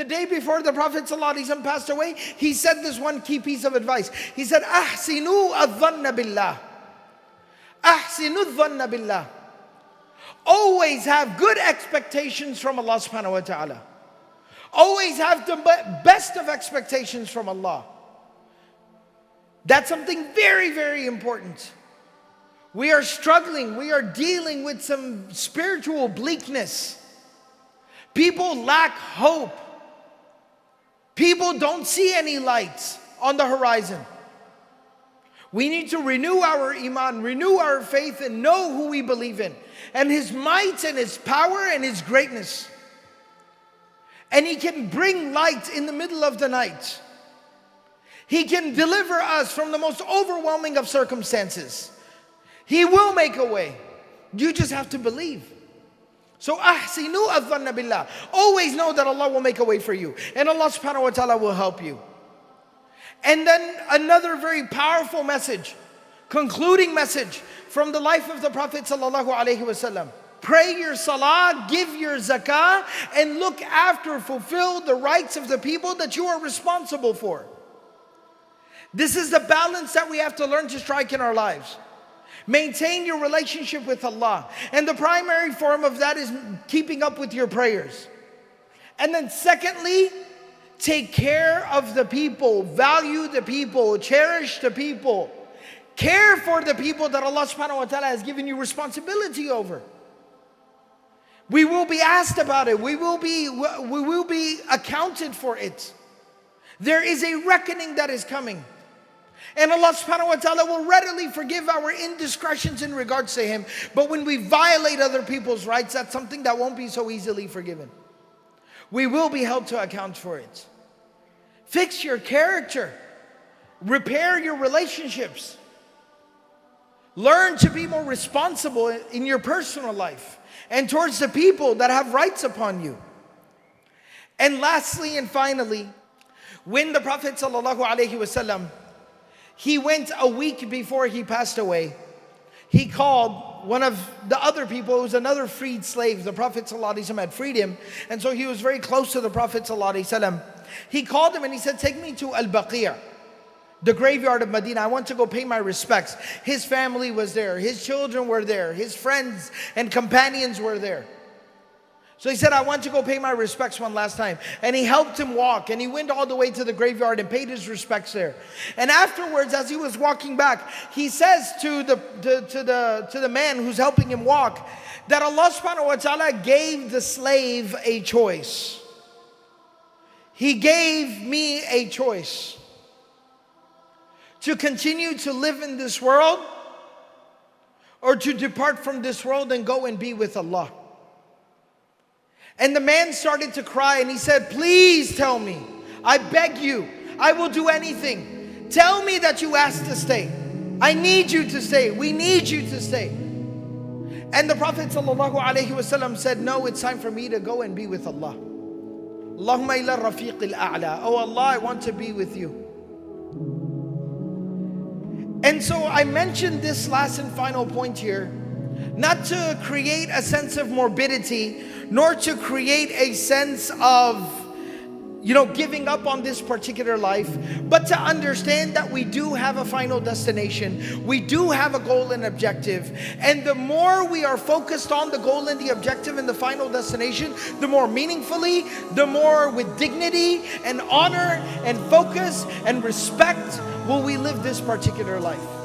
The day before the Prophet ﷺ passed away, he said this one key piece of advice. He said, "Ahsinu adh-dhanna billah. Ahsinu adh-dhanna billah." Always have good expectations from Allah subhanahu wa ta'ala. Always have the best of expectations from Allah. That's something very, very important. We are struggling. We are dealing with some spiritual bleakness. People lack hope. People don't see any lights on the horizon. We need to renew our iman, renew our faith, and know who we believe in, and His might and His power and His greatness. And He can bring light in the middle of the night. He can deliver us from the most overwhelming of circumstances. He will make a way. You just have to believe. So ahsinu adh-dhanna billah. Always know that Allah will make a way for you, and Allah subhanahu wa ta'ala will help you. And then another very powerful message, concluding message from the life of the Prophet sallallahu alaihi wasallam. Pray your salah, give your zakah, and look after, fulfill the rights of the people that you are responsible for. This is the balance that we have to learn to strike in our lives. Maintain your relationship with Allah. And the primary form of that is keeping up with your prayers. And then secondly, take care of the people, value the people, cherish the people. Care for the people that Allah subhanahu wa ta'ala has given you responsibility over. We will be asked about it. We will be accounted for it. There is a reckoning that is coming. And Allah subhanahu wa ta'ala will readily forgive our indiscretions in regards to Him. But when we violate other people's rights, that's something that won't be so easily forgiven. We will be held to account for it. Fix your character. Repair your relationships. Learn to be more responsible in your personal life and towards the people that have rights upon you. And lastly and finally, when the Prophet sallallahu alaihi wasallam, he went a week before he passed away, he called one of the other people who was another freed slave. The Prophet ﷺ had freed him, and so he was very close to the Prophet ﷺ. He called him and he said, "Take me to Al-Baqi', the graveyard of Medina. I want to go pay my respects." His family was there, his children were there, his friends and companions were there. So he said, "I want to go pay my respects one last time." And he helped him walk, and he went all the way to the graveyard and paid his respects there. And afterwards, as he was walking back, he says to the man who's helping him walk, that Allah subhanahu wa ta'ala gave the slave a choice. He gave me a choice to continue to live in this world, or to depart from this world and go and be with Allah. And the man started to cry and he said, "Please tell me, I beg you, I will do anything. Tell me that you asked to stay. I need you to stay. We need you to stay." And the Prophet ﷺ said, "No, it's time for me to go and be with Allah. Allahumma ila rafiq al-a'la. Oh Allah, I want to be with you." And so I mentioned this last and final point here, not to create a sense of morbidity, nor to create a sense of, giving up on this particular life, but to understand that we do have a final destination. We do have a goal and objective. And the more we are focused on the goal and the objective and the final destination, the more meaningfully, the more with dignity and honor and focus and respect will we live this particular life.